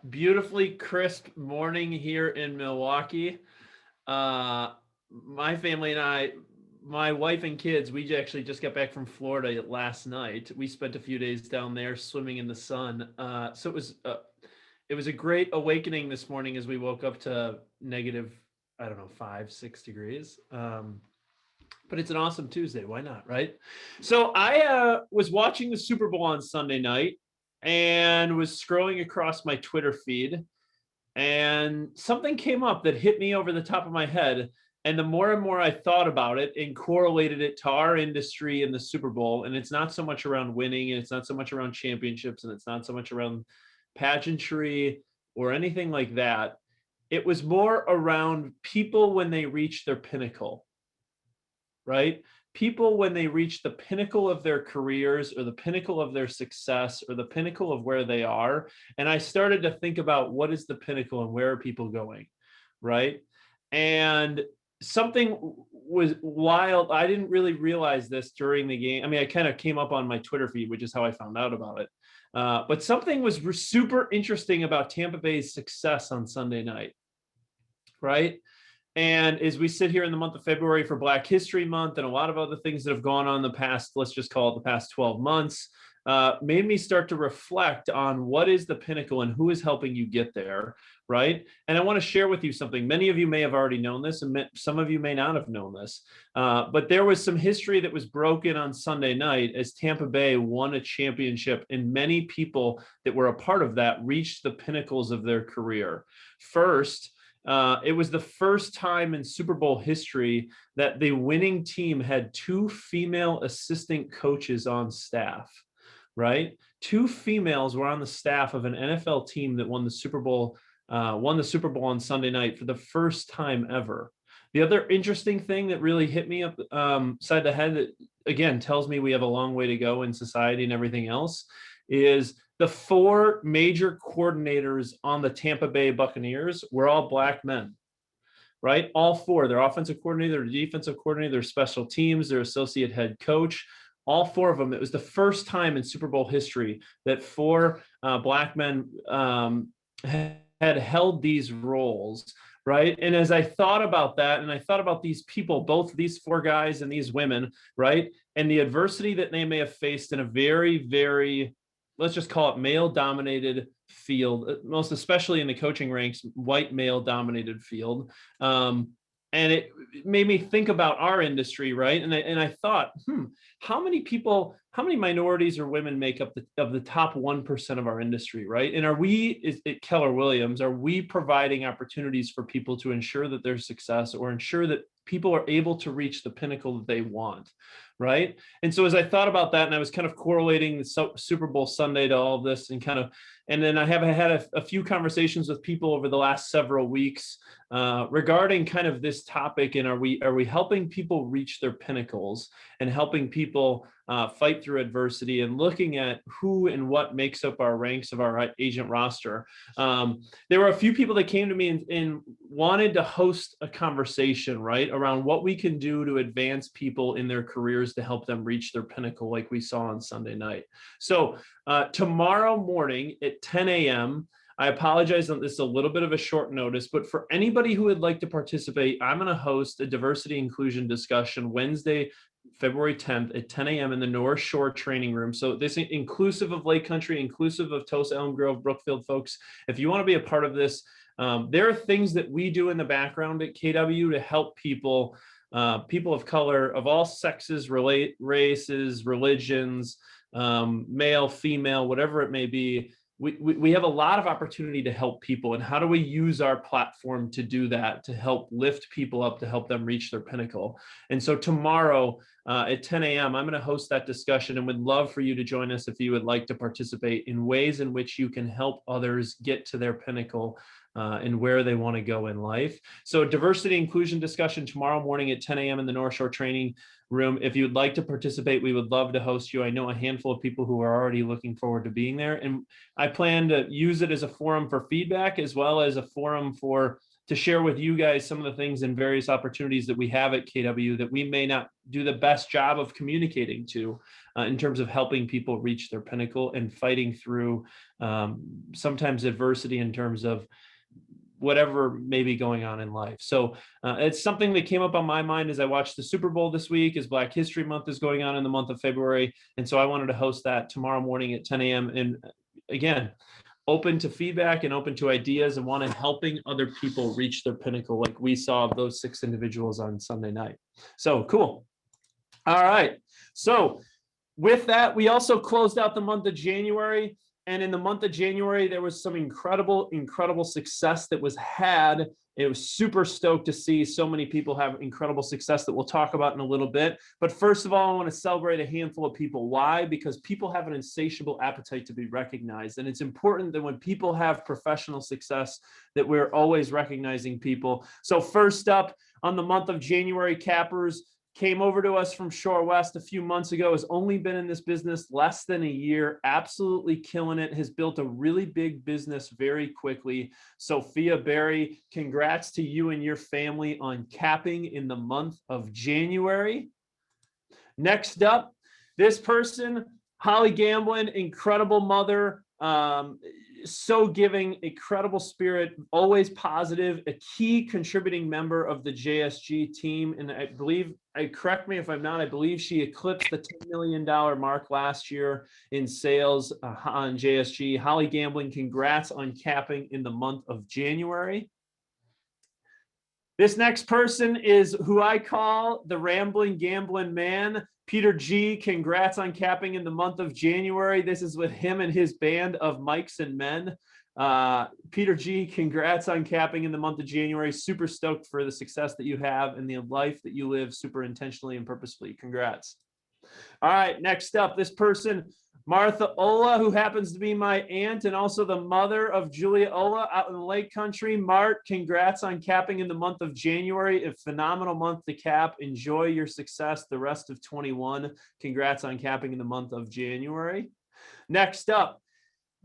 Beautifully crisp morning here in Milwaukee. My family and I, my wife and kids, we actually just got back from Florida last night. We spent a few days down there swimming in the sun. So it was a great awakening this morning as we woke up to negative, I don't know, 5, 6 degrees. But it's an awesome Tuesday. Why not, right? So I was watching the Super Bowl on Sunday night and was scrolling across my Twitter feed, and something came up that hit me over the top of my head. And the more and more I thought about it and correlated it to our industry in the Super Bowl, and it's not so much around winning, and it's not so much around championships, and it's not so much around pageantry or anything like that. It was more around people when they reach their pinnacle, right? People, when they reach the pinnacle of their careers or the pinnacle of their success or the pinnacle of where they are. And I started to think about what is the pinnacle and where are people going, right? And something was wild. I didn't really realize this during the game. I mean, I kind of came up on my Twitter feed, which is how I found out about it. But something was super interesting about Tampa Bay's success on Sunday night, right? And as we sit here in the month of February for Black History Month and a lot of other things that have gone on the past, let's just call it the past 12 months, made me start to reflect on what is the pinnacle and who is helping you get there, right? And I want to share with you something. Many of you may have already known this, and some of you may not have known this. But there was some history that was broken on Sunday night as Tampa Bay won a championship, and many people that were a part of that reached the pinnacles of their career. First, it was the first time in Super Bowl history that the winning team had two female assistant coaches on staff, right? Two females were on the staff of an NFL team that won the Super Bowl on Sunday night for the first time ever. The other interesting thing that really hit me up side the head that again tells me we have a long way to go in society and everything else is the four major coordinators on the Tampa Bay Buccaneers were all Black men, right? All four, their offensive coordinator, their defensive coordinator, their special teams, their associate head coach, all four of them. It was the first time in Super Bowl history that four Black men had held these roles, right? And as I thought about that, and I thought about these people, both these four guys and these women, right? And the adversity that they may have faced in a very, very, let's just call it male dominated field, most especially in the coaching ranks, white male dominated field. And it made me think about our industry, right? And I thought, how many minorities or women make up of the top 1% of our industry, right? And are we at Keller Williams, are we providing opportunities for people to ensure that their success or ensure that people are able to reach the pinnacle that they want, right? And so as I thought about that, and I was kind of correlating the Super Bowl Sunday to all of this, and then I have had a few conversations with people over the last several weeks regarding kind of this topic, and are we helping people reach their pinnacles and helping people fight through adversity and looking at who and what makes up our ranks of our agent roster. There were a few people that came to me and wanted to host a conversation, right, around what we can do to advance people in their careers to help them reach their pinnacle like we saw on Sunday night. So tomorrow morning at 10 a.m., I apologize that this is a little bit of a short notice, but for anybody who would like to participate, I'm going to host a diversity inclusion discussion Wednesday, February 10th at 10 a.m. in the North Shore training room. So this is inclusive of Lake Country, inclusive of Tosa, Elm Grove, Brookfield folks. If you want to be a part of this, there are things that we do in the background at KW to help people, people of color of all sexes, races, religions, male, female, whatever it may be. We have a lot of opportunity to help people, and how do we use our platform to do that, to help lift people up, to help them reach their pinnacle. And so tomorrow at 10 a.m., I'm going to host that discussion and would love for you to join us if you would like to participate in ways in which you can help others get to their pinnacle and where they want to go in life. So diversity inclusion discussion tomorrow morning at 10 a.m. in the North Shore training room. If you'd like to participate, we would love to host you. I know a handful of people who are already looking forward to being there. And I plan to use it as a forum for feedback as well as a forum for to share with you guys some of the things and various opportunities that we have at KW that we may not do the best job of communicating to in terms of helping people reach their pinnacle and fighting through sometimes adversity in terms of whatever may be going on in life. So it's something that came up on my mind as I watched the Super Bowl this week, as Black History Month is going on in the month of February. And so I wanted to host that tomorrow morning at 10 a.m. And again, open to feedback and open to ideas and want to helping other people reach their pinnacle like we saw those 6 individuals on Sunday night. So cool. All right. So with that, we also closed out the month of January. And in the month of January, there was some incredible success that was had. It was super stoked to see so many people have incredible success that we'll talk about in a little bit. But first of all, I want to celebrate a handful of people. Why? Because people have an insatiable appetite to be recognized. And it's important that when people have professional success, that we're always recognizing people. So first up on the month of January, Cappers came over to us from Shore West a few months ago, has only been in this business less than a year, absolutely killing it, has built a really big business very quickly. Sophia Berry, congrats to you and your family on capping in the month of January. Next up, this person, Holly Gamblin, incredible mother, so giving, incredible spirit, always positive, a key contributing member of the JSG team. And I believe, correct me if I'm not, I believe she eclipsed the $10 million mark last year in sales on JSG. Holly Gamblin, congrats on capping in the month of January. This next person is who I call the Rambling Gambling Man, Peter G. Congrats on capping in the month of January. This is with him and his band of Mikes and Men. Peter G., congrats on capping in the month of January. Super stoked for the success that you have and the life that you live super intentionally and purposefully. Congrats. All right, next up, this person, Martha Ola, who happens to be my aunt and also the mother of Julia Ola out in the Lake Country. Mart, congrats on capping in the month of January. A phenomenal month to cap. Enjoy your success the rest of 21. Congrats on capping in the month of January. Next up,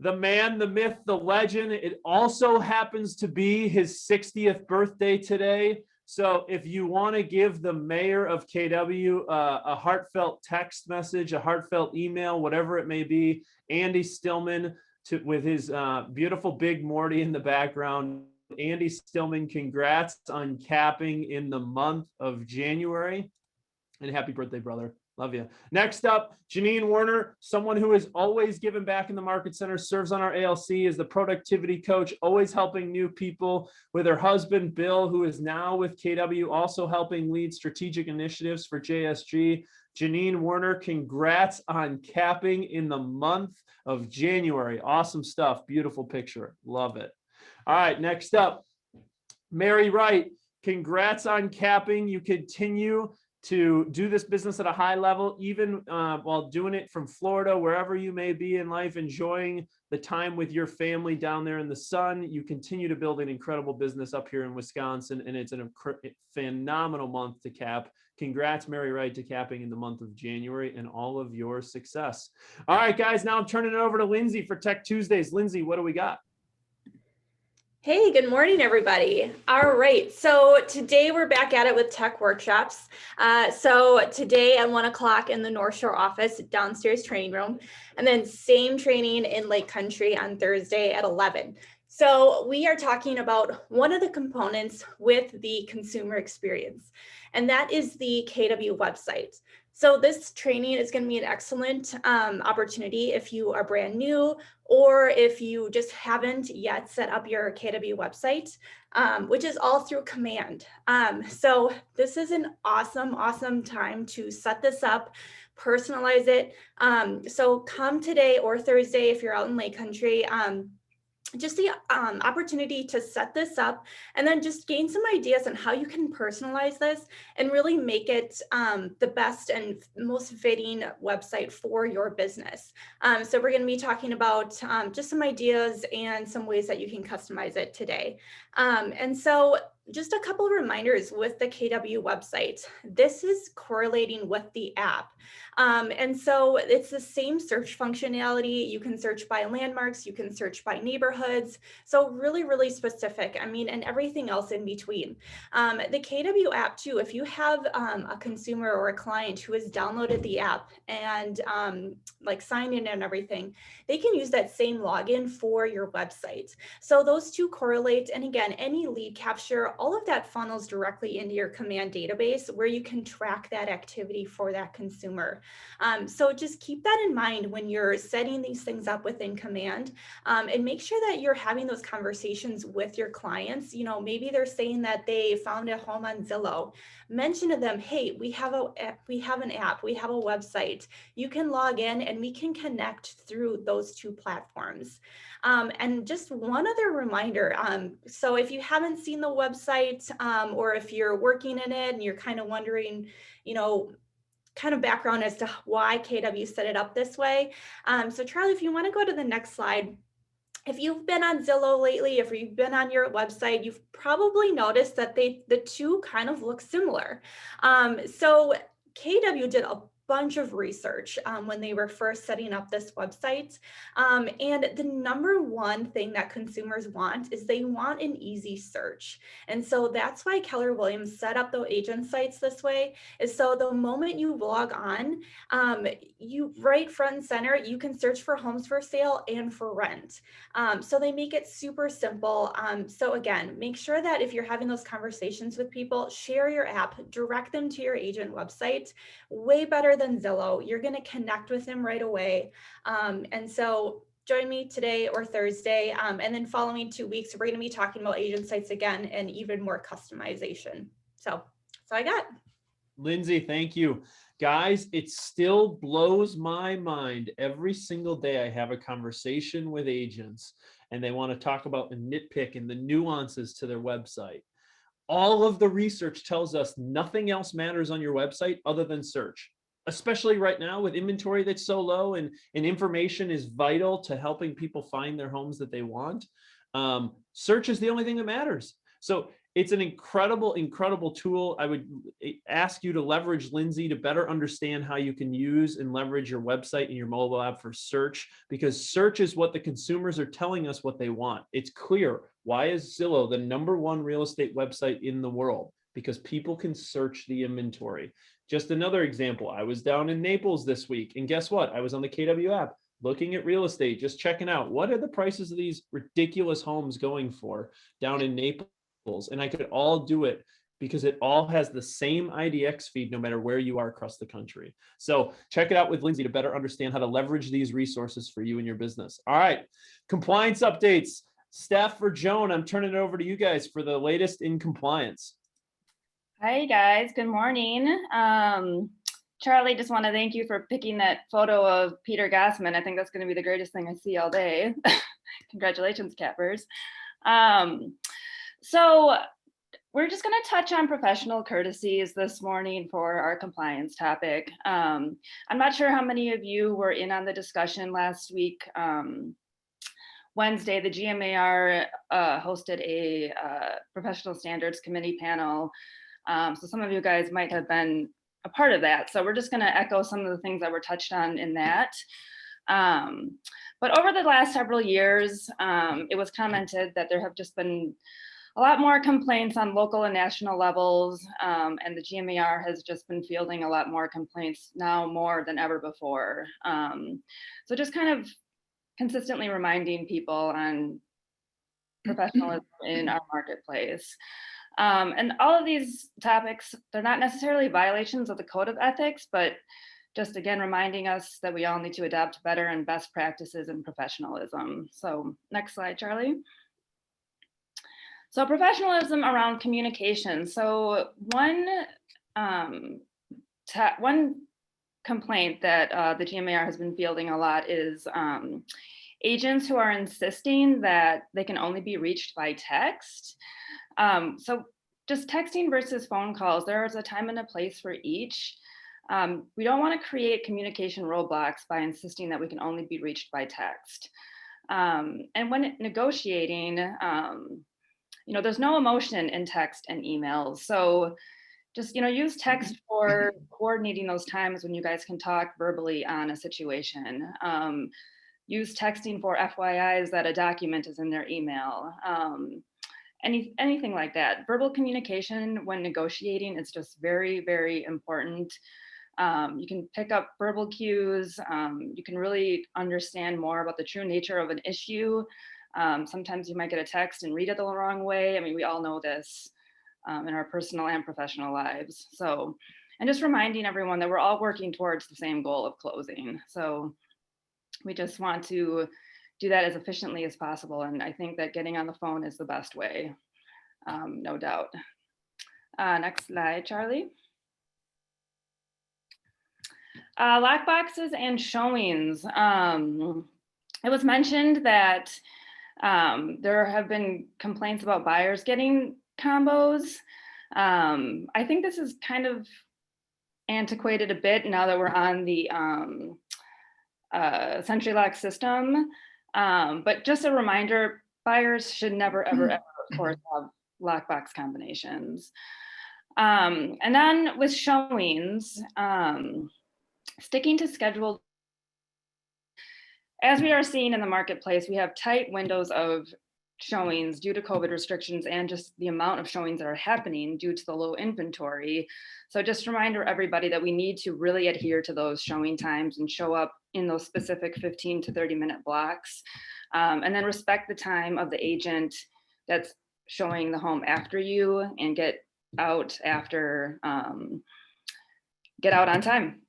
the man, the myth, the legend. It also happens to be his 60th birthday today. So if you want to give the mayor of KW a heartfelt text message, a heartfelt email, whatever it may be, Andy Stillman with his beautiful big Morty in the background. Andy Stillman, congrats on capping in the month of January. And happy birthday, brother. Love you. Next up, Janine Werner, someone who is always giving back in the Market Center, serves on our ALC, is the productivity coach, always helping new people, with her husband, Bill, who is now with KW, also helping lead strategic initiatives for JSG. Janine Werner, congrats on capping in the month of January. Awesome stuff. Beautiful picture. Love it. All right, next up, Mary Wright, congrats on capping. You continue to do this business at a high level, even while doing it from Florida, wherever you may be in life, enjoying the time with your family down there in the sun. You continue to build an incredible business up here in Wisconsin, and it's a phenomenal month to cap. Congrats, Mary Wright, to capping in the month of January and all of your success. All right, guys, now I'm turning it over to Lindsay for Tech Tuesdays. Lindsay, what do we got? Hey, good morning, everybody. All right, so today we're back at it with tech workshops. So today at 1 o'clock in the North Shore office, downstairs training room, and then same training in Lake Country on Thursday at 11. So we are talking about one of the components with the consumer experience, and that is the KW website. So this training is going to be an excellent opportunity if you are brand new or if you just haven't yet set up your KW website, which is all through command. So this is an awesome time to set this up, personalize it. So come today or Thursday if you're out in Lake Country. Just the opportunity to set this up and then just gain some ideas on how you can personalize this and really make it the best and most fitting website for your business. So we're going to be talking about just some ideas and some ways that you can customize it today. And so just a couple of reminders with the KW website. This is correlating with the app. And so it's the same search functionality. You can search by landmarks, you can search by neighborhoods. So really, really specific. I mean, and everything else in between. The KW app too, if you have a consumer or a client who has downloaded the app and like signed in and everything, they can use that same login for your website. So those two correlate. And again, any lead capture, all of that funnels directly into your command database where you can track that activity for that consumer. So just keep that in mind when you're setting these things up within command, and make sure that you're having those conversations with your clients. You know, maybe they're saying that they found a home on Zillow. Mention to them, hey, we have an app, we have a website. You can log in and we can connect through those two platforms. And just one other reminder. So if you haven't seen the website, or if you're working in it and you're kind of wondering, you know, kind of background as to why KW set it up this way. So Charlie, if you want to go to the next slide. If you've been on Zillow lately, if you've been on your website, you've probably noticed that the two kind of look similar. So KW did a bunch of research when they were first setting up this website. And the number one thing that consumers want is they want an easy search. And so that's why Keller Williams set up the agent sites this way, is so the moment you log on, you right front and center, you can search for homes for sale and for rent. So they make it super simple. So again, make sure that if you're having those conversations with people, share your app, direct them to your agent website. Way better than Zillow. You're going to connect with them right away. And so join me today or Thursday. And then following 2 weeks, we're going to be talking about agent sites again and even more customization. So I got. Lindsay, thank you. Guys, it still blows my mind every single day I have a conversation with agents and they want to talk about the nitpick and the nuances to their website. All of the research tells us nothing else matters on your website other than search, especially right now with inventory that's so low and information is vital to helping people find their homes that they want. Search is the only thing that matters. So it's an incredible, incredible tool. I would ask you to leverage Lindsay to better understand how you can use and leverage your website and your mobile app for search, because search is what the consumers are telling us what they want. It's clear. Why is Zillow the #1 real estate website in the world? Because people can search the inventory. Just another example, I was down in Naples this week, and guess what? I was on the KW app looking at real estate, just checking out what are the prices of these ridiculous homes going for down in Naples. And I could all do it because it all has the same IDX feed no matter where you are across the country. So check it out with Lindsay to better understand how to leverage these resources for you and your business. All right, compliance updates. Steph or Joan, I'm turning it over to you guys for the latest in compliance. Hi guys, good morning. Charlie, just want to thank you for picking that photo of Peter Gassman. I think that's going to be the greatest thing I see all day. Congratulations, Cappers. So we're just going to touch on professional courtesies this morning for our compliance topic. I'm not sure how many of you were in on the discussion last week. Wednesday, the GMAR hosted a professional standards committee panel. So some of you guys might have been a part of that. So we're just going to echo some of the things that were touched on in that. But over the last several years, it was commented that there have just been a lot more complaints on local and national levels, and the GMAR has just been fielding a lot more complaints now more than ever before. So just kind of consistently reminding people on professionalism in our marketplace. And all of these topics, they're not necessarily violations of the code of ethics, but just again, reminding us that we all need to adopt better and best practices in professionalism. So next slide, Charlie. So professionalism around communication. So one complaint that the GMAR has been fielding a lot is agents who are insisting that they can only be reached by text. So just texting versus phone calls, there is a time and a place for each. We don't want to create communication roadblocks by insisting that we can only be reached by text. And when negotiating, there's no emotion in text and emails. So just, use text for coordinating those times when you guys can talk verbally on a situation. Use texting for FYIs that a document is in their email. Anything like that. Verbal communication when negotiating is just very, very important. You can pick up verbal cues. You can really understand more about the true nature of an issue. Sometimes you might get a text and read it the wrong way. I mean, we all know this in our personal and professional lives. So, and just reminding everyone that we're all working towards the same goal of closing. So we just want to do that as efficiently as possible. And I think that getting on the phone is the best way, no doubt. Next slide, Charlie. Lockboxes and showings. It was mentioned that there have been complaints about buyers getting combos. I think this is kind of antiquated a bit now that we're on the Century Lock system. But just a reminder, buyers should never, ever, ever, of course, have lockbox combinations. And then with showings, sticking to scheduled. As we are seeing in the marketplace, we have tight windows of showings due to COVID restrictions and just the amount of showings that are happening due to the low inventory. So just a reminder everybody that we need to really adhere to those showing times and show up in those specific 15 to 30-minute blocks. And then respect the time of the agent that's showing the home after you and get out after, get out on time.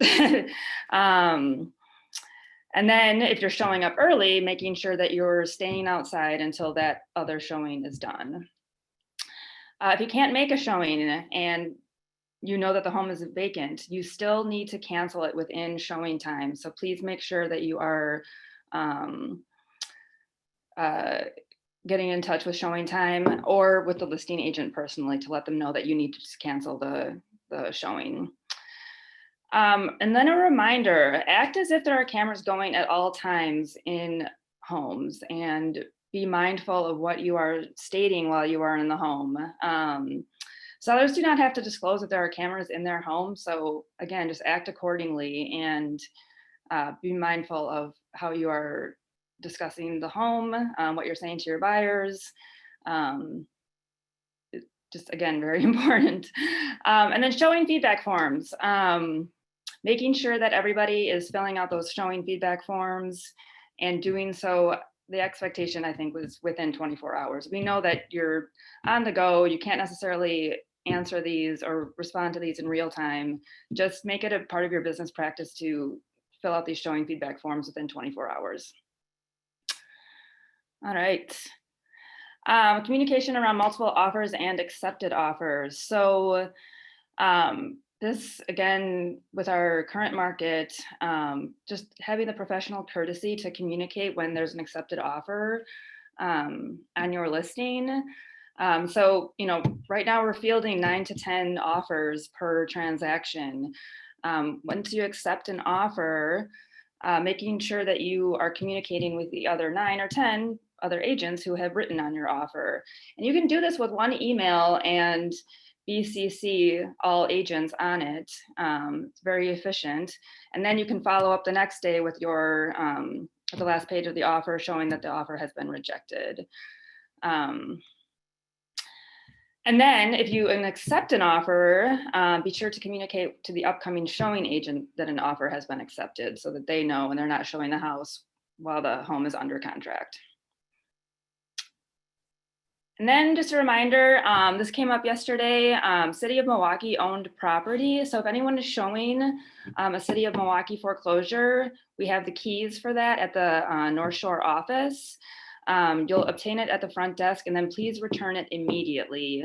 And then if you're showing up early, making sure that you're staying outside until that other showing is done. If you can't make a showing and you know that the home is vacant, you still need to cancel it within showing time. So please make sure that you are getting in touch with showing time or with the listing agent personally to let them know that you need to just cancel the showing. And then a reminder, act as if there are cameras going at all times in homes and be mindful of what you are stating while you are in the home. Sellers do not have to disclose that there are cameras in their home. So again, just act accordingly and be mindful of how you are discussing the home, what you're saying to your buyers. Just again, very important. And then showing feedback forms. Making sure that everybody is filling out those showing feedback forms and doing so, the expectation I think was within 24 hours. We know that you're on the go, you can't necessarily answer these or respond to these in real time. Just make it a part of your business practice to fill out these showing feedback forms within 24 hours. All right. Communication around multiple offers and accepted offers. So this, again, with our current market, just having the professional courtesy to communicate when there's an accepted offer on your listing. So, right now we're fielding 9 to 10 offers per transaction. Once you accept an offer, making sure that you are communicating with the other 9 or 10 other agents who have written on your offer. And you can do this with one email and BCC all agents on it. It's very efficient. And then you can follow up the next day with your the last page of the offer showing that the offer has been rejected. And then if you accept an offer, be sure to communicate to the upcoming showing agent that an offer has been accepted so that they know and they're not showing the house while the home is under contract. And then just a reminder, this came up yesterday, City of Milwaukee owned property. So if anyone is showing a City of Milwaukee foreclosure, we have the keys for that at the North Shore office. You'll obtain it at the front desk and then please return it immediately.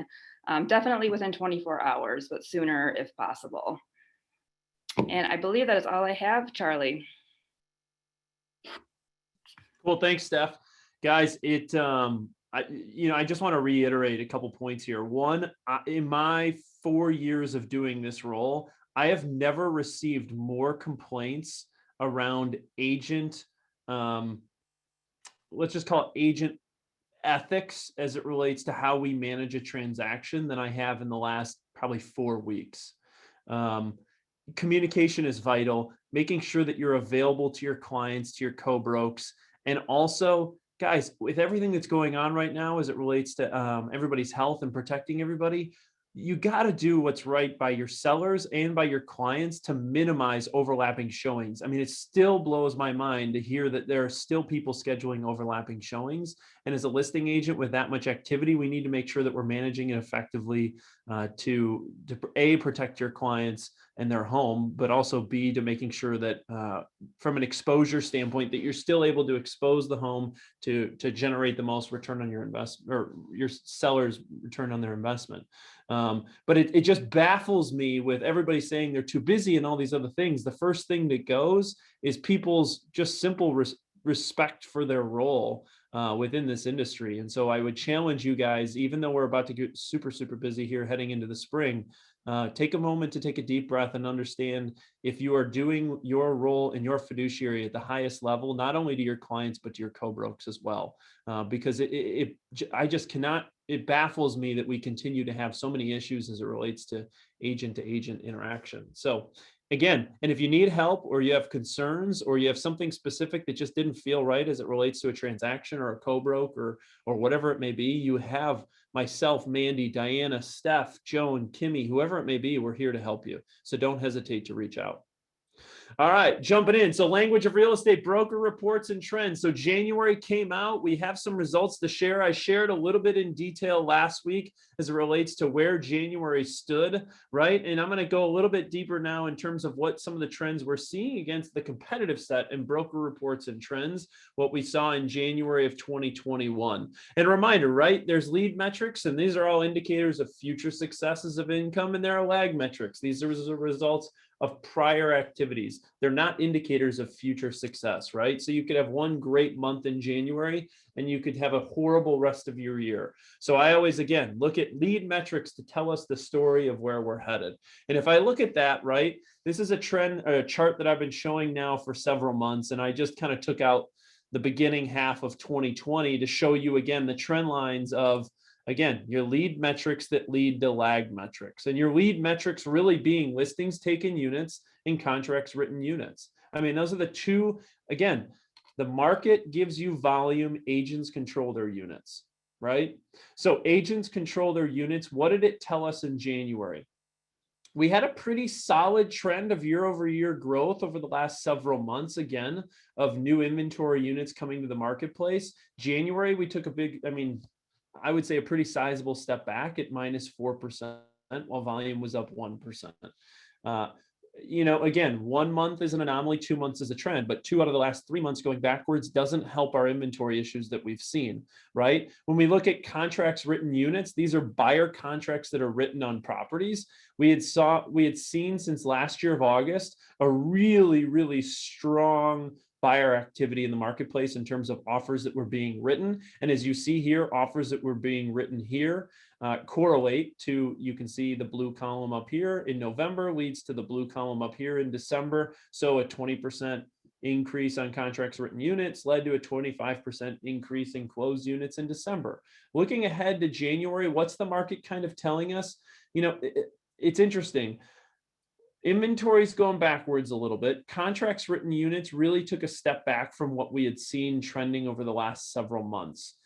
Definitely within 24 hours, but sooner if possible. And I believe that is all I have, Charlie. Well, thanks, Steph. Guys, I just want to reiterate a couple points here. One, in my 4 years of doing this role, I have never received more complaints around agent, let's just call it agent ethics as it relates to how we manage a transaction than I have in the last probably 4 weeks. Communication is vital, making sure that you're available to your clients, to your co-brokes, and also, guys, with everything that's going on right now as it relates to everybody's health and protecting everybody, you got to do what's right by your sellers and by your clients to minimize overlapping showings. I mean, it still blows my mind to hear that there are still people scheduling overlapping showings. And as a listing agent with that much activity, we need to make sure that we're managing it effectively to A, protect your clients and their home, but also B, to making sure that from an exposure standpoint, that you're still able to expose the home to generate the most return on your investment, or your seller's return on their investment. But it just baffles me with everybody saying they're too busy and all these other things. The first thing that goes is people's just simple respect for their role within this industry. And so I would challenge you guys, even though we're about to get super, super busy here heading into the spring, take a moment to take a deep breath and understand if you are doing your role in your fiduciary at the highest level, not only to your clients, but to your co-brokes as well. Because I just cannot, it baffles me that we continue to have so many issues as it relates to agent interaction. So again, and if you need help or you have concerns or you have something specific that just didn't feel right as it relates to a transaction or a co-broke or whatever it may be, you have myself, Mandy, Diana, Steph, Joan, Kimmy, whoever it may be, we're here to help you. So don't hesitate to reach out. All right, jumping in. So language of real estate broker reports and trends. So January came out. We have some results to share. I shared a little bit in detail last week as it relates to where January stood, right? And I'm going to go a little bit deeper now in terms of what some of the trends we're seeing against the competitive set in broker reports and trends, what we saw in January of 2021. And a reminder, right? There's lead metrics, and these are all indicators of future successes of income, and there are lag metrics. These are the results of prior activities. They're not indicators of future success, right? So you could have one great month in January and you could have a horrible rest of your year. So I always, again, look at lead metrics to tell us the story of where we're headed. And if I look at that, right, this is a trend, a chart that I've been showing now for several months. And I just kind of took out the beginning half of 2020 to show you again the trend lines of, again, your lead metrics that lead to lag metrics, and your lead metrics really being listings taken units and contracts written units. I mean, those are the two. Again, the market gives you volume, agents control their units, right? So agents control their units. What did it tell us in January? We had a pretty solid trend of year-over-year growth over the last several months, again, of new inventory units coming to the marketplace. January, we took a big, I would say a pretty sizable step back at -4%, while volume was up 1%. Again, 1 month is an anomaly, 2 months is a trend, but 2 out of the last 3 months going backwards doesn't help our inventory issues that we've seen, right? When we look at contracts written units, these are buyer contracts that are written on properties. We had seen since last year of August, a really, really strong buyer activity in the marketplace in terms of offers that were being written. And as you see here, offers that were being written here correlate to, you can see the blue column up here in November leads to the blue column up here in December. So a 20% increase on contracts written units led to a 25% increase in closed units in December. Looking ahead to January, what's the market kind of telling us? It's interesting. Inventory's going backwards a little bit. Contracts written units really took a step back from what we had seen trending over the last several months,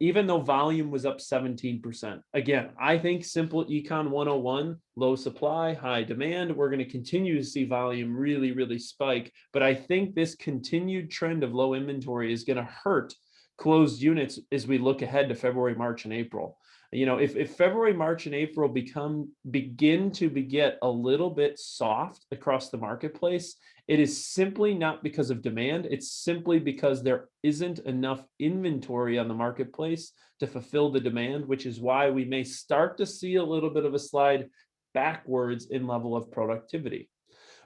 even though volume was up 17%. Again, I think simple Econ 101, low supply, high demand. We're going to continue to see volume really, really spike. But I think this continued trend of low inventory is going to hurt closed units as we look ahead to February, March, and April. If February, March, and April begin to get a little bit soft across the marketplace, it is simply not because of demand. It's simply because there isn't enough inventory on the marketplace to fulfill the demand, which is why we may start to see a little bit of a slide backwards in level of productivity.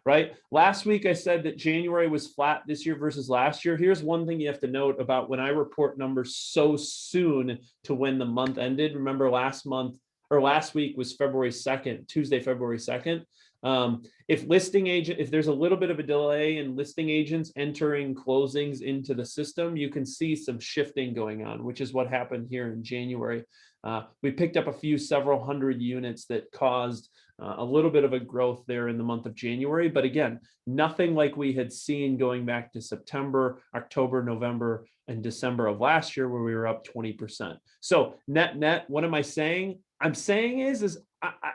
Right? Last week, I said that January was flat this year versus last year. Here's one thing you have to note about when I report numbers so soon to when the month ended. Remember last week was February 2nd, Tuesday, February 2nd. If there's a little bit of a delay in listing agents entering closings into the system, you can see some shifting going on, which is what happened here in January. We picked up several hundred units that caused a little bit of a growth there in the month of January. But again, nothing like we had seen going back to September, October, November, and December of last year, where we were up 20%. So net, what am I saying? I'm saying is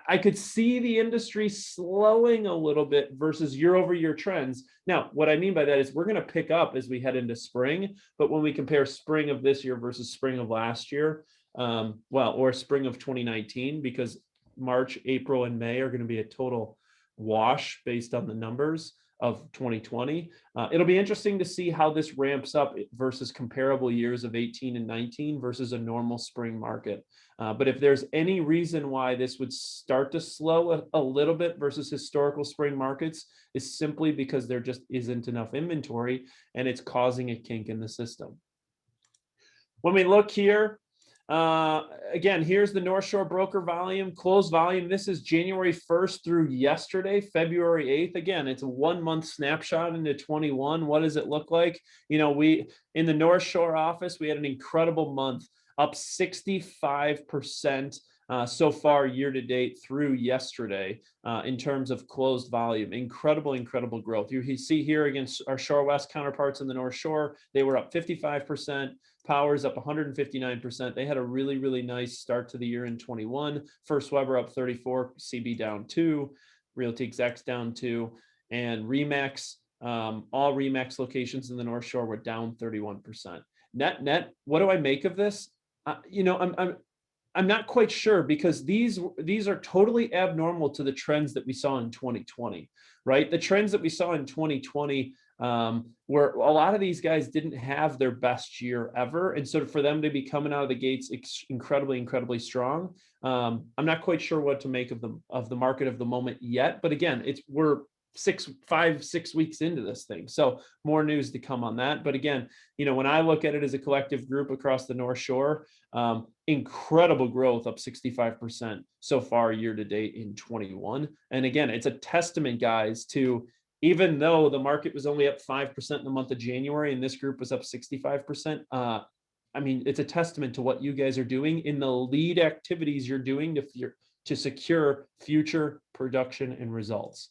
I could see the industry slowing a little bit versus year over year trends. Now, what I mean by that is we're going to pick up as we head into spring, but when we compare spring of this year versus spring of last year, or spring of 2019, because March, April, and May are going to be a total wash based on the numbers of 2020. It'll be interesting to see how this ramps up versus comparable years of 18 and 19 versus a normal spring market. But if there's any reason why this would start to slow a little bit versus historical spring markets, is simply because there just isn't enough inventory and it's causing a kink in the system. When we look here, again, here's the North Shore broker volume, closed volume. This is January 1st through yesterday, February 8th. Again, it's a 1 month snapshot into 21. What does it look like? You know, in the North Shore office, we had an incredible month, up 65% so far year to date through yesterday in terms of closed volume. Incredible growth. You see here against our Shore West counterparts in the North Shore, they were up 55%. Powers up 159%. They had a really nice start to the year in 21. First Weber up 34, CB down 2, Realty Execs down 2, and Remax, all Remax locations in the North Shore were down 31%. Net, what do I make of this? You know, I'm not quite sure, because these are totally abnormal to the trends that we saw in 2020, right? The trends that we saw in 2020 where a lot of these guys didn't have their best year ever. And so for them to be coming out of the gates incredibly strong, I'm not quite sure what to make of the market of the moment yet. But again, we're 5-6 weeks into this thing. So more news to come on that. But again, you know, when I look at it as a collective group across the North Shore, incredible growth, up 65% so far year to date in 21. And again, it's a testament, guys, to even though the market was only up 5% in the month of January and this group was up 65%, I mean, it's a testament to what you guys are doing in the lead activities you're doing to secure future production and results.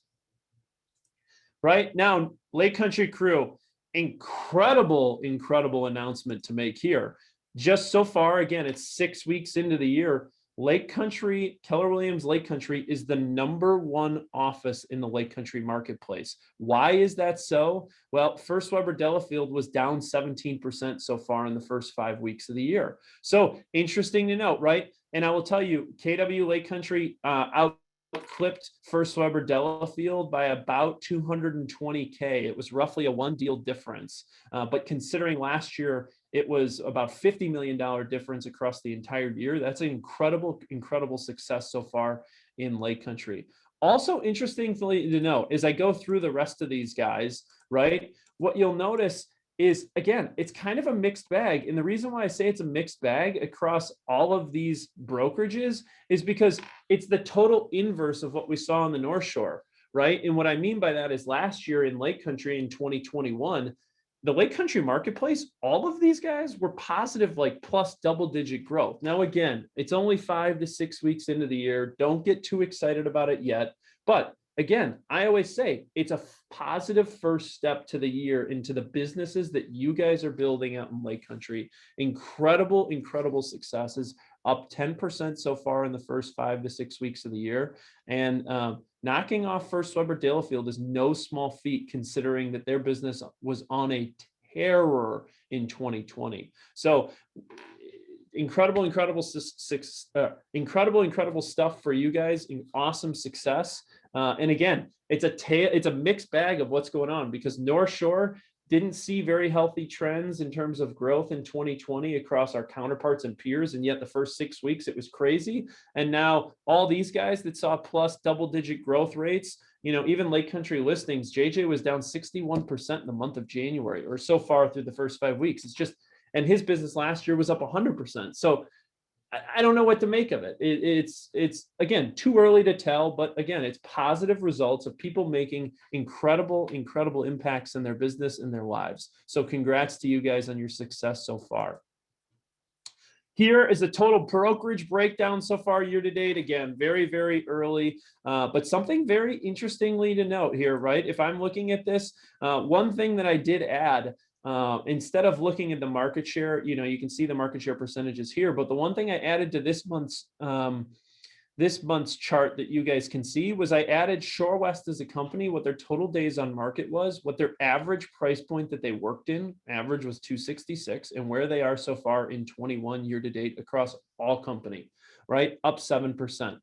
Right now, Lake Country Crew, incredible announcement to make here. Just so far, again, it's 6 weeks into the year. Lake Country, Keller Williams Lake Country is the #1 office in the Lake Country marketplace. Why is that so? Well, First Weber Delafield was down 17% so far in the first 5 weeks of the year. So interesting to note, right? And I will tell you, KW Lake Country outclipped First Weber Delafield by about 220K. It was roughly a 1 deal difference. But considering last year, it was about $50 million difference across the entire year. That's an incredible success so far in Lake Country. Also interesting to know as I go through the rest of these guys, right? What you'll notice is, again, it's kind of a mixed bag. And the reason why I say it's a mixed bag across all of these brokerages is because it's the total inverse of what we saw on the North Shore, right? And what I mean by that is last year in Lake Country in 2021, the Lake Country marketplace, all of these guys were positive, like plus double-digit growth. Now, again, it's only 5 to 6 weeks into the year. Don't get too excited about it yet. But again, I always say it's a positive first step to the year into the businesses that you guys are building out in Lake Country. Incredible successes, up 10% so far in the first 5 to 6 weeks of the year. And knocking off First Weber Delafield is no small feat, considering that their business was on a terror in 2020. So incredible stuff for you guys. Awesome success. And again, it's a mixed bag of what's going on, because North Shore didn't see very healthy trends in terms of growth in 2020 across our counterparts and peers. And yet the first 6 weeks, it was crazy. And now all these guys that saw plus double-digit growth rates, you know, even Lake Country listings, JJ was down 61% in the month of January, or so far through the first 5 weeks. It's just, and his business last year was up 100%. So I don't know what to make of it. It's again, too early to tell, but again, it's positive results of people making incredible impacts in their business and their lives. So congrats to you guys on your success so far. Here is the total brokerage breakdown so far year to date. Again, very early, but something very interestingly to note here, right? If I'm looking at this, one thing that I did add, instead of looking at the market share, you can see the market share percentages here, but the one thing I added to this month's chart that you guys can see was I added Shore West as a company, what their total days on market was, what their average price point that they worked in, average was 266, and where they are so far in 21 year to date across all company, right? Up 7%.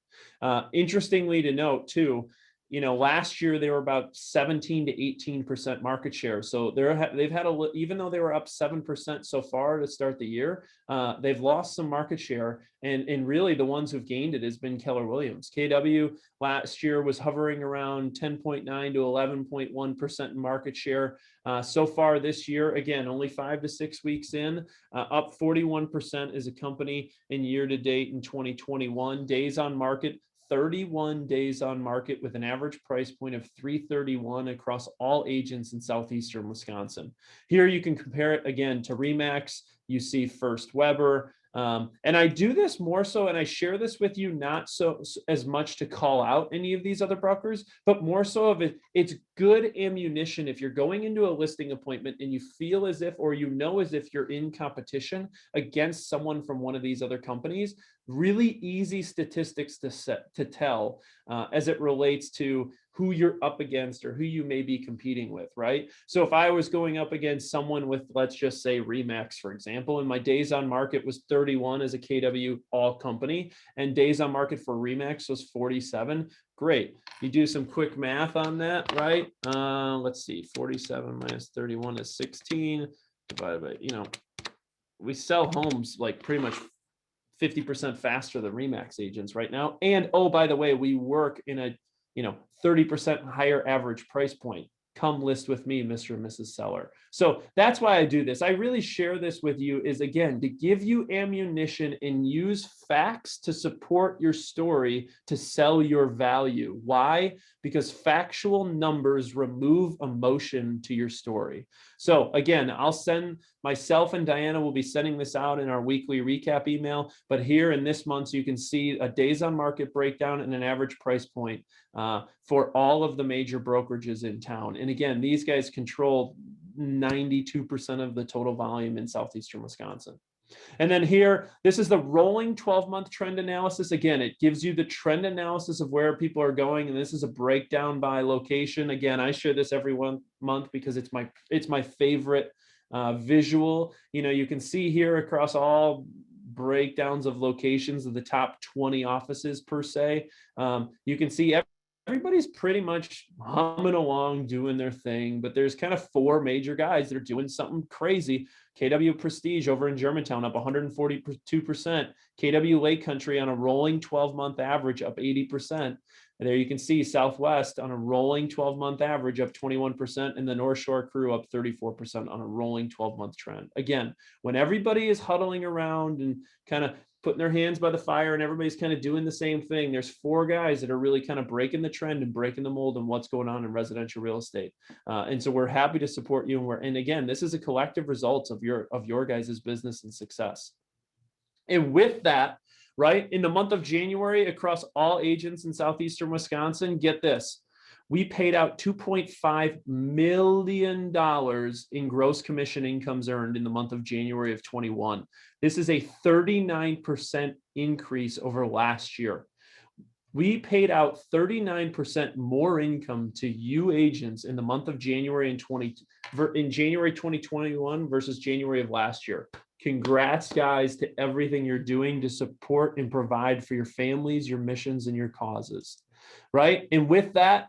Interestingly to note too, last year they were about 17 to 18% market share. So they've had even though they were up 7% so far to start the year, they've lost some market share. And really the ones who've gained it has been Keller Williams. KW last year was hovering around 10.9 to 11.1% in market share. So far this year, again, only 5 to 6 weeks in, up 41% as a company in year to date in 2021. Days on market, 31 days on market with an average price point of $331 across all agents in southeastern Wisconsin. Here you can compare it again to RE/MAX. You see First Weber. And I do this more so, and I share this with you not so as much to call out any of these other brokers, but more so of it's good ammunition if you're going into a listing appointment and you feel as if, or as if you're in competition against someone from one of these other companies. Really easy statistics to tell as it relates to who you're up against or who you may be competing with, right? So if I was going up against someone with, let's just say RE/MAX, for example, and my days on market was 31 as a KW all company, and days on market for RE/MAX was 47, great. You do some quick math on that, right? Let's see, 47 minus 31 is 16, divided by, we sell homes like pretty much 50% faster than RE/MAX agents right now. And oh, by the way, we work in a 30% higher average price point. Come list with me, Mr. and Mrs. Seller. So that's why I do this. I really share this with you is, again, to give you ammunition and use facts to support your story to sell your value. Why? Because factual numbers remove emotion to your story. So again, myself and Diana will be sending this out in our weekly recap email, but here in this month, you can see a days on market breakdown and an average price point for all of the major brokerages in town. And again, these guys control 92% of the total volume in southeastern Wisconsin. And then here, this is the rolling 12-month trend analysis. Again, it gives you the trend analysis of where people are going. And this is a breakdown by location. Again, I share this every month because it's my favorite visual. You can see here across all breakdowns of locations of the top 20 offices per se. You can see everybody's pretty much humming along, doing their thing, but there's kind of 4 major guys that are doing something crazy. KW Prestige over in Germantown up 142%. KW Lake Country on a rolling 12-month average up 80%. And there you can see Southwest on a rolling 12-month average up 21%, and the North Shore crew up 34% on a rolling 12-month trend. Again, when everybody is huddling around and kind of putting their hands by the fire and everybody's kind of doing the same thing, there's 4 guys that are really kind of breaking the trend and breaking the mold on what's going on in residential real estate. And so we're happy to support you. And again, this is a collective result of your guys' business and success. And with that, right, in the month of January, across all agents in southeastern Wisconsin, get this, we paid out $2.5 million in gross commission incomes earned in the month of January of 21. This is a 39% increase over last year. We paid out 39% more income to you agents in the month of January in January 2021 versus January of last year. Congrats, guys, to everything you're doing to support and provide for your families, your missions, and your causes, right? And with that,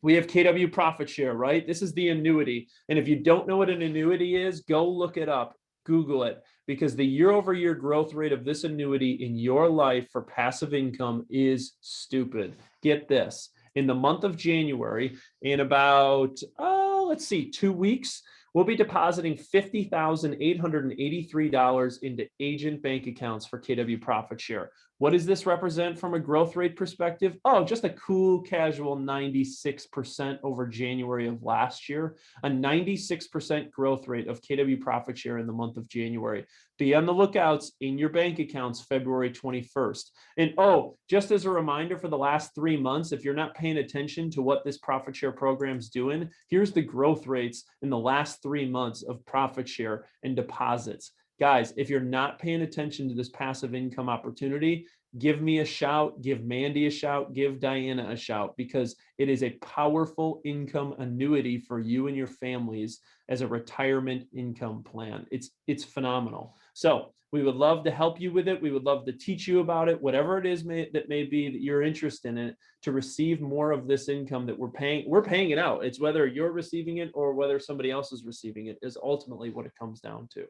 we have KW Profit Share, right? This is the annuity. And if you don't know what an annuity is, go look it up, Google it, because the year-over-year growth rate of this annuity in your life for passive income is stupid. Get this. In the month of January, in about, 2 weeks, we'll be depositing $50,883 into agent bank accounts for KW Profit Share. What does this represent from a growth rate perspective? Oh, just a cool, casual 96% over January of last year, a 96% growth rate of KW Profit Share in the month of January. Be on the lookouts in your bank accounts February 21st. And oh, just as a reminder for the last 3 months, if you're not paying attention to what this profit share program's doing, here's the growth rates in the last 3 months of profit share and deposits. Guys, if you're not paying attention to this passive income opportunity, give me a shout, give Mandy a shout, give Diana a shout, because it is a powerful income annuity for you and your families as a retirement income plan. It's phenomenal. So we would love to help you with it. We would love to teach you about it, whatever it is that may be that you're interested in it, to receive more of this income that we're paying. We're paying it out. It's whether you're receiving it or whether somebody else is receiving it is ultimately what it comes down to.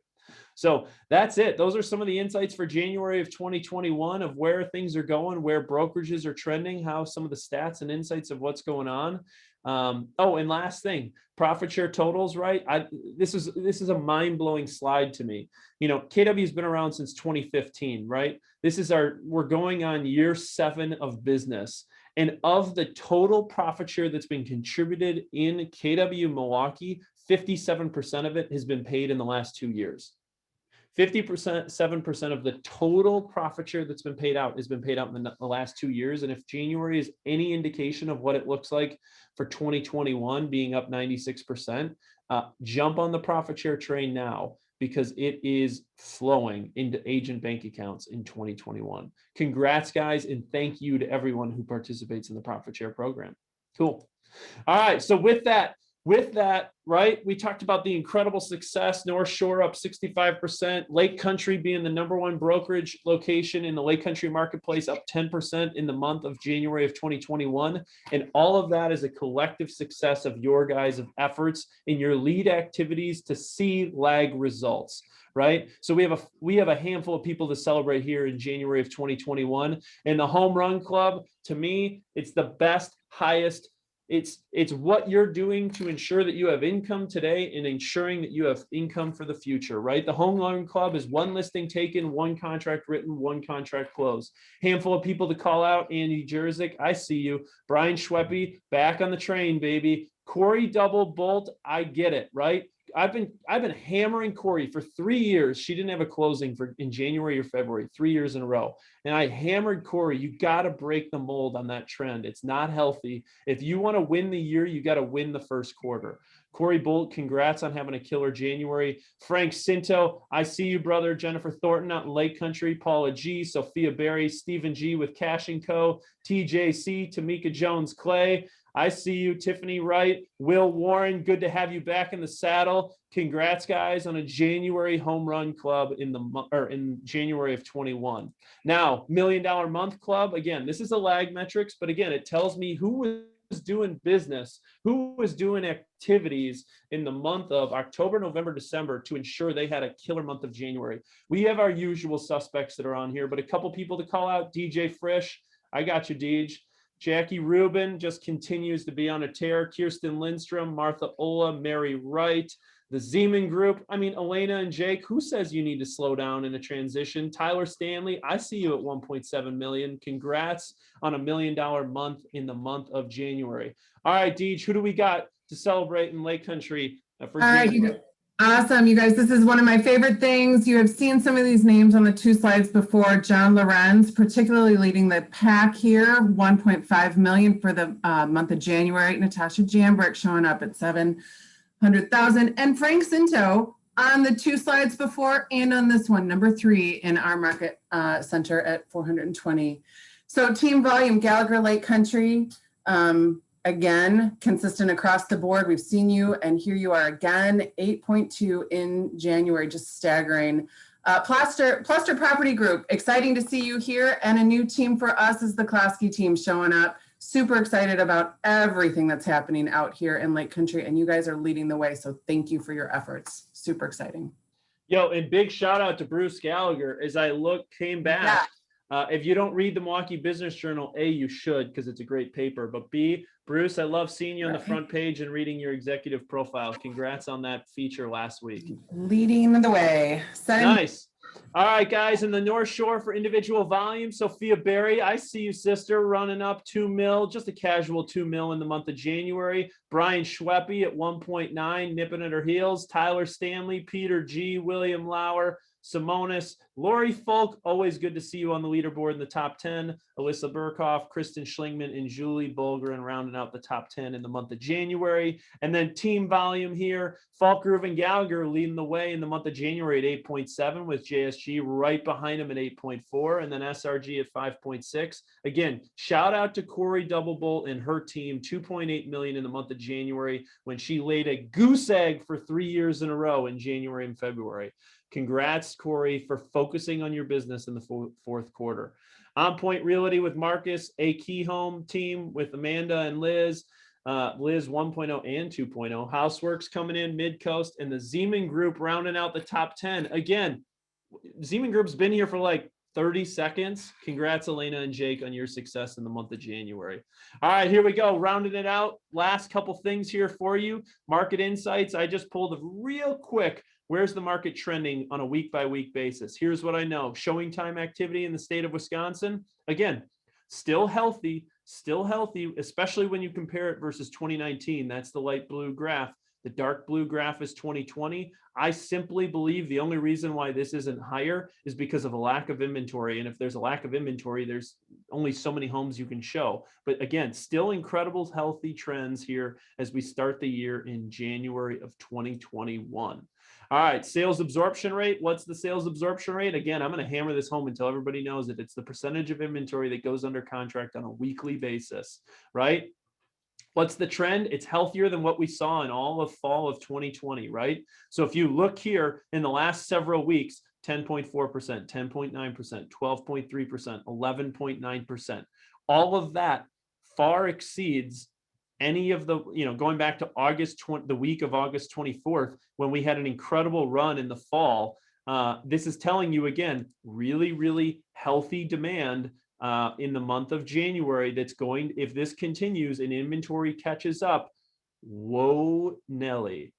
So that's it. Those are some of the insights for January of 2021 of where things are going, where brokerages are trending, how some of the stats and insights of what's going on. Oh, and last thing, profit share totals, right? This is a mind-blowing slide to me. You know, KW has been around since 2015, right? We're going on year 7 of business. And of the total profit share that's been contributed in KW Milwaukee, 57% of it has been paid in the last 2 years. 7% of the total profit share that's been paid out has been paid out in the last 2 years. And if January is any indication of what it looks like for 2021 being up 96%, jump on the profit share train now, because it is flowing into agent bank accounts in 2021. Congrats, guys, and thank you to everyone who participates in the profit share program. Cool. All right, so with that, right, we talked about the incredible success, North Shore up 65%, Lake Country being the #1 brokerage location in the Lake Country marketplace, up 10% in the month of January of 2021. And all of that is a collective success of your guys' efforts in your lead activities to see lag results, right? So we have a handful of people to celebrate here in January of 2021. And the Home Run Club, to me, it's the best, highest. It's what you're doing to ensure that you have income today and ensuring that you have income for the future, right? The Home Run Club is 1 listing taken, 1 contract written, 1 contract closed. Handful of people to call out: Andy Jerzik, I see you. Brian Schweppe, back on the train, baby. Corey Double Bolt, I get it, right? I've been hammering Corey for 3 years. She didn't have a closing in January or February, 3 years in a row. And I hammered Corey, you got to break the mold on that trend. It's not healthy. If you want to win the year, you got to win the first quarter. Corey Bolt, congrats on having a killer January. Frank Cinto, I see you, brother. Jennifer Thornton out in Lake Country. Paula G, Sophia Berry, Stephen G with Cash & Co, TJC, Tamika Jones Clay, I see you. Tiffany Wright, Will Warren, good to have you back in the saddle. Congrats, guys, on a January Home Run Club in January of 21. Now, $1 Million Month Club, again, this is a lag metrics, but again, it tells me who was doing business, who was doing activities in the month of October, November, December to ensure they had a killer month of January. We have our usual suspects that are on here, but a couple people to call out: DJ Frisch, I got you, Deej. Jackie Rubin just continues to be on a tear. Kirsten Lindstrom, Martha Ola, Mary Wright, the Zeman Group. I mean, Elena and Jake, who says you need to slow down in a transition? Tyler Stanley, I see you at 1.7 million. Congrats on $1 million month in the month of January. All right, Deej, who do we got to celebrate in Lake Country for January? Awesome, you guys. This is one of my favorite things. You have seen some of these names on the 2 slides before. John Lorenz, particularly leading the pack here, 1.5 million for the month of January. Natasha Jambrick showing up at 700,000. And Frank Cinto on the 2 slides before and on this one, number 3 in our market center at 420. So team volume, Gallagher Lake Country, again, consistent across the board. We've seen you, and here you are again, 8.2 in January, just staggering. Plaster Property Group, exciting to see you here, and a new team for us is the Klasky team showing up. Super excited about everything that's happening out here in Lake Country, and you guys are leading the way, so thank you for your efforts. Super exciting. Yo, and big shout out to Bruce Gallagher. As I came back, If you don't read the Milwaukee Business Journal, A, you should, because it's a great paper. But B, Bruce, I love seeing you on the front page and reading your executive profile. Congrats on that feature last week. Leading the way. Nice. All right, guys, in the North Shore for individual volume, Sophia Berry, I see you, sister, running up 2 mil, just a casual 2 mil in the month of January. Brian Schweppe at 1.9, nipping at her heels. Tyler Stanley, Peter G, William Lauer, Simonis, Lori Folk, always good to see you on the leaderboard in the top 10. Alyssa Burkhoff, Kristen Schlingman, and Julie Bulgren rounding out the top 10 in the month of January. And then team volume here, Falk, Groove, and Gallagher leading the way in the month of January at 8.7, with JSG right behind him at 8.4, and then SRG at 5.6. Again, shout out to Corey Doublebolt and her team, 2.8 million in the month of January, when she laid a goose egg for 3 years in a row in January and February. Congrats, Corey, for focusing on your business in the fourth quarter. On Point Realty with Marcus, a Key Home team with Amanda and Liz. Liz 1.0 and 2.0. Houseworks coming in mid-coast, and the Zeman Group rounding out the top 10. Again, Zeman Group's been here for like 30 seconds. Congrats, Elena and Jake, on your success in the month of January. All right, here we go. Rounding it out. Last couple things here for you. Market insights. I just pulled a real quick. Where's the market trending on a week-by-week basis? Here's what I know. Showing time activity in the state of Wisconsin, again, still healthy, especially when you compare it versus 2019. That's the light blue graph. The dark blue graph is 2020. I simply believe the only reason why this isn't higher is because of a lack of inventory. And if there's a lack of inventory, there's only so many homes you can show. But again, still incredible healthy trends here as we start the year in January of 2021. All right, sales absorption rate. What's the sales absorption rate? Again, I'm going to hammer this home until everybody knows it. It's the percentage of inventory that goes under contract on a weekly basis, right? What's the trend? It's healthier than what we saw in all of fall of 2020, right? So if you look here in the last several weeks, 10.4%, 10.9%, 12.3%, 11.9%, all of that far exceeds any of the, going back to the week of August 24th, when we had an incredible run in the fall. This is telling you, again, really, really healthy demand in the month of January. That's going, if this continues and inventory catches up, whoa, Nelly.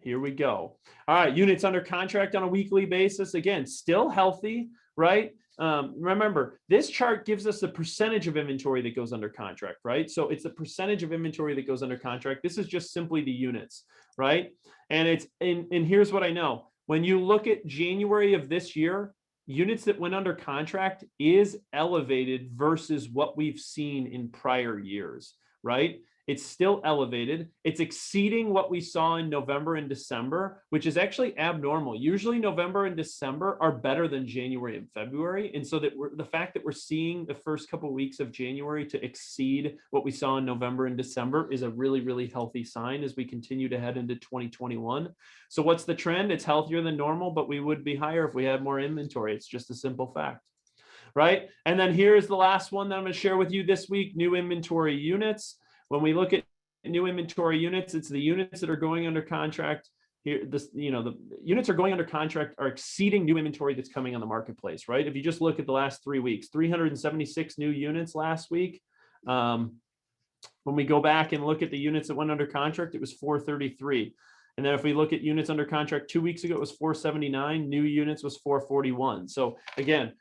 Here we go. All right, units under contract on a weekly basis, again, still healthy, right? Remember, this chart gives us the percentage of inventory that goes under contract, right? So it's the percentage of inventory that goes under contract. This is just simply the units, right? And here's what I know. When you look at January of this year, units that went under contract is elevated versus what we've seen in prior years, right? It's still elevated. It's exceeding what we saw in November and December, which is actually abnormal. Usually November and December are better than January and February. And so that the fact that we're seeing the first couple of weeks of January to exceed what we saw in November and December is a really, really healthy sign as we continue to head into 2021. So what's the trend? It's healthier than normal, but we would be higher if we had more inventory. It's just a simple fact, right? And then here's the last one that I'm going to share with you this week, new inventory units. When we look at new inventory units, it's the units that are going under contract here. The units are going under contract are exceeding new inventory that's coming on the marketplace, right? If you just look at the last 3 weeks, 376 new units last week. When we go back and look at the units that went under contract, it was 433. And then if we look at units under contract 2 weeks ago, it was 479. New units was 441. So again,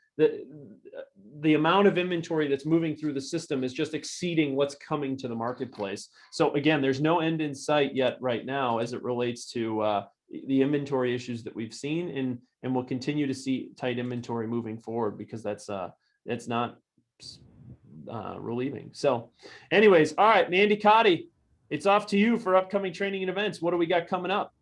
the amount of inventory that's moving through the system is just exceeding what's coming to the marketplace. So again, there's no end in sight yet right now as it relates to the inventory issues that we've seen, and we'll continue to see tight inventory moving forward because that's not relieving. So anyways, all right, Mandy Cotty, it's off to you for upcoming training and events. What do we got coming up?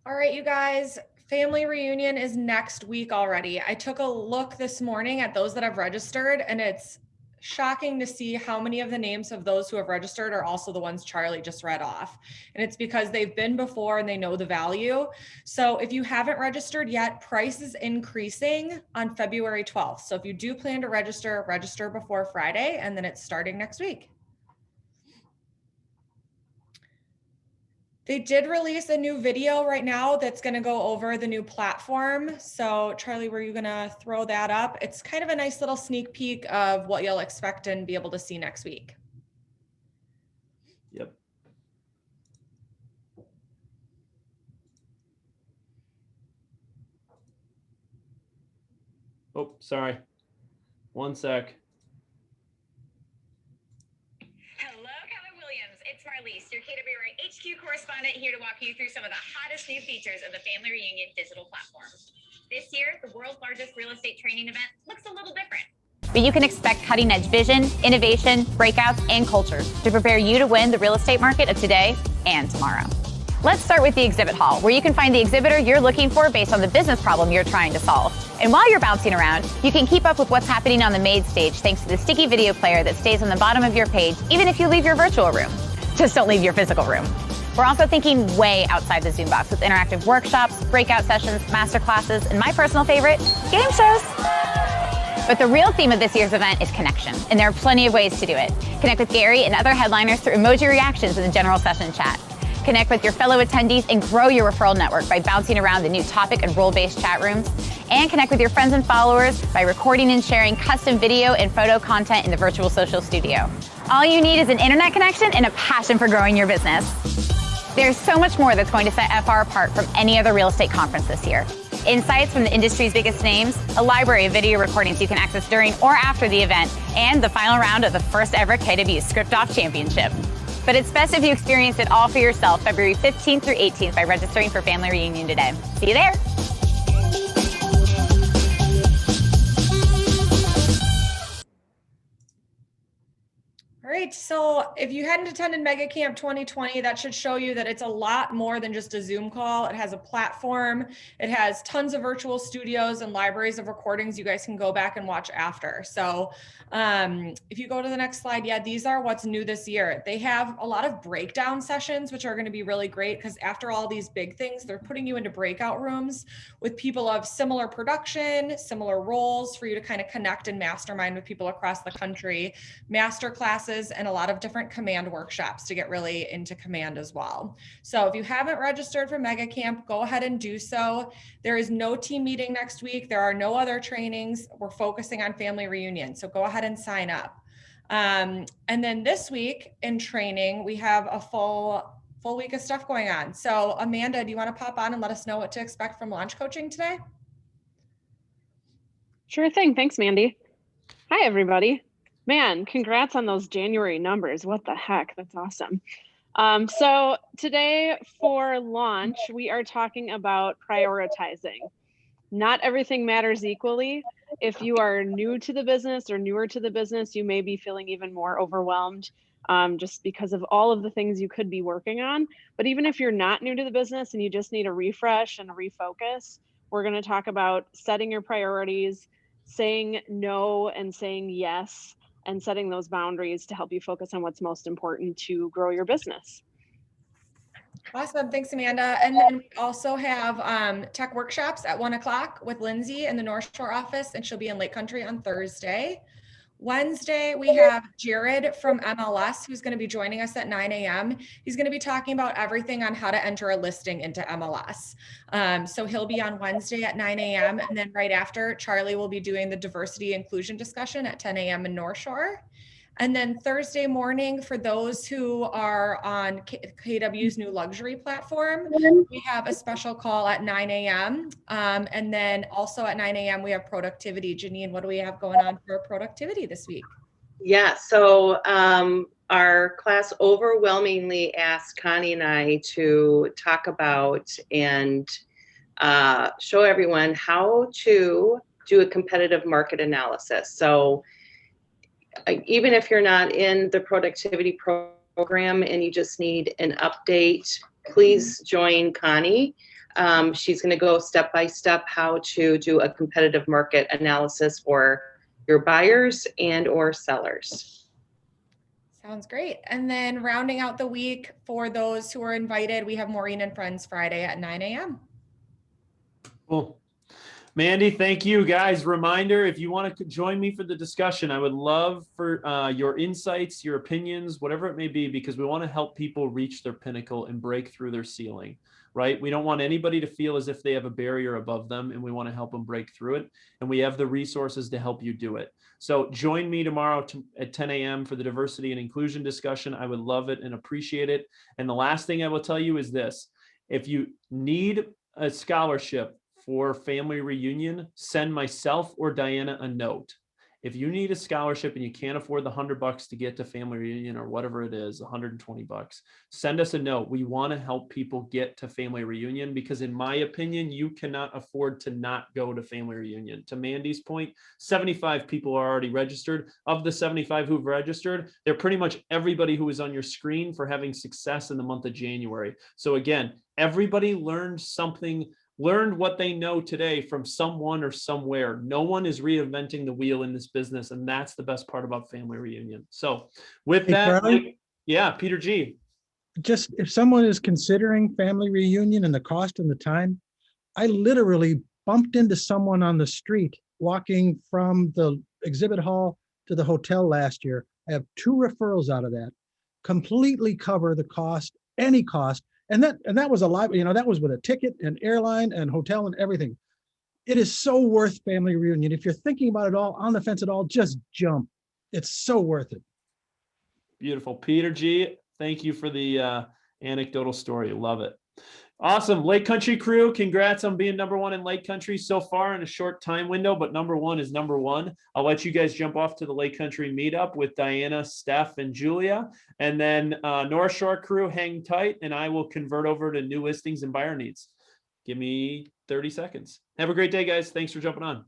All right, you guys. Family reunion is next week already. I took a look this morning at those that have registered, and it's shocking to see how many of the names of those who have registered are also the ones Charlie just read off. And it's because they've been before and they know the value. So if you haven't registered yet, price is increasing on February 12th. So if you do plan to register, register before Friday, and then it's starting next week. They did release a new video right now that's going to go over the new platform. So Charlie, were you going to throw that up? It's kind of a nice little sneak peek of what you'll expect and be able to see next week. Yep. Oh, sorry. One sec. Hello, Keller Williams. It's Marlise, your KWRA HQ correspondent, here to walk you through some of the hottest new features of the Family Reunion digital platform. This year, the world's largest real estate training event looks a little different. But you can expect cutting-edge vision, innovation, breakouts, and culture to prepare you to win the real estate market of today and tomorrow. Let's start with the exhibit hall, where you can find the exhibitor you're looking for based on the business problem you're trying to solve. And while you're bouncing around, you can keep up with what's happening on the main stage thanks to the sticky video player that stays on the bottom of your page, even if you leave your virtual room. Just don't leave your physical room. We're also thinking way outside the Zoom box with interactive workshops, breakout sessions, master classes, and my personal favorite, game shows. But the real theme of this year's event is connection, and there are plenty of ways to do it. Connect with Gary and other headliners through emoji reactions in the general session chat. Connect with your fellow attendees and grow your referral network by bouncing around the new topic and role-based chat rooms. And connect with your friends and followers by recording and sharing custom video and photo content in the virtual social studio. All you need is an internet connection and a passion for growing your business. There's so much more that's going to set FR apart from any other real estate conference this year. Insights from the industry's biggest names, a library of video recordings you can access during or after the event, and the final round of the first ever KW Script Off Championship. But it's best if you experience it all for yourself February 15th through 18th by registering for Family Reunion today. See you there. All right, so if you hadn't attended Mega Camp 2020, that should show you that it's a lot more than just a Zoom call. It has a platform, it has tons of virtual studios and libraries of recordings you guys can go back and watch after. So if you go to the next slide, yeah, these are what's new this year. They have a lot of breakdown sessions, which are going to be really great because after all these big things, they're putting you into breakout rooms with people of similar production, similar roles for you to kind of connect and mastermind with people across the country, master classes, and a lot of different command workshops to get really into command as well. So if you haven't registered for Mega Camp, go ahead and do so. There is no team meeting next week. There are no other trainings. We're focusing on Family Reunion. So go ahead and sign up. And then this week in training, we have a full week of stuff going on. So Amanda, do you want to pop on and let us know what to expect from launch coaching today? Sure thing. Thanks, Mandy. Hi, everybody. Man, congrats on those January numbers. What the heck? That's awesome. So today for launch, we are talking about prioritizing. Not everything matters equally. If you are new to the business or newer to the business, you may be feeling even more overwhelmed just because of all of the things you could be working on. But even if you're not new to the business and you just need a refresh and a refocus, we're going to talk about setting your priorities, saying no and saying yes, and setting those boundaries to help you focus on what's most important to grow your business. Awesome. Thanks, Amanda. And then we also have tech workshops at 1 o'clock with Lindsay in the North Shore office, and she'll be in Lake Country on Thursday. Wednesday, we have Jared from MLS, who's going to be joining us at 9 a.m. He's going to be talking about everything on how to enter a listing into MLS. So he'll be on Wednesday at 9 a.m. And then right after, Charlie will be doing the diversity inclusion discussion at 10 a.m. in North Shore. And then Thursday morning, for those who are on KW's new luxury platform, we have a special call at 9 a.m. And then also at 9 a.m. we have productivity. Janine, what do we have going on for productivity this week? Yeah, so our class overwhelmingly asked Connie and I to talk about and show everyone how to do a competitive market analysis. So even if you're not in the productivity program and you just need an update, please join Connie. She's going to go step by step how to do a competitive market analysis for your buyers and or sellers. Sounds great. And then rounding out the week for those who are invited, we have Maureen and Friends Friday at 9 a.m. Cool. Mandy, thank you guys. Reminder, if you want to join me for the discussion, I would love for your insights, your opinions, whatever it may be, because we want to help people reach their pinnacle and break through their ceiling, right? We don't want anybody to feel as if they have a barrier above them, and we want to help them break through it. And we have the resources to help you do it. So join me tomorrow at 10 a.m. for the diversity and inclusion discussion. I would love it and appreciate it. And the last thing I will tell you is this: if you need a scholarship for family reunion, send myself or Diana a note. If you need a scholarship and you can't afford the $100 to get to family reunion or whatever it is, $120, send us a note. We want to help people get to family reunion because in my opinion, you cannot afford to not go to family reunion. To Mandy's point, 75 people are already registered. Of the 75 who've registered, they're pretty much everybody who is on your screen for having success in the month of January. So again, everybody learned what they know today from someone or somewhere. No one is reinventing the wheel in this business, and that's the best part about family reunion. So with Hey, that, Charlie? yeah, Peter G. Just if someone is considering family reunion and the cost and the time, I literally bumped into someone on the street walking from the exhibit hall to the hotel last year. I have 2 referrals out of that, completely cover the cost, any cost. And that was a lot, that was with a ticket and airline and hotel and everything. It is so worth family reunion. If you're thinking about it all, on the fence at all, just jump. It's so worth it. Beautiful. Peter G, thank you for the anecdotal story. Love it. Awesome. Lake Country crew, congrats on being #1 in Lake Country so far in a short time window, but #1 is #1. I'll let you guys jump off to the Lake Country meetup with Diana, Steph, and Julia. And then North Shore crew, hang tight, and I will convert over to new listings and buyer needs. Give me 30 seconds. Have a great day, guys. Thanks for jumping on.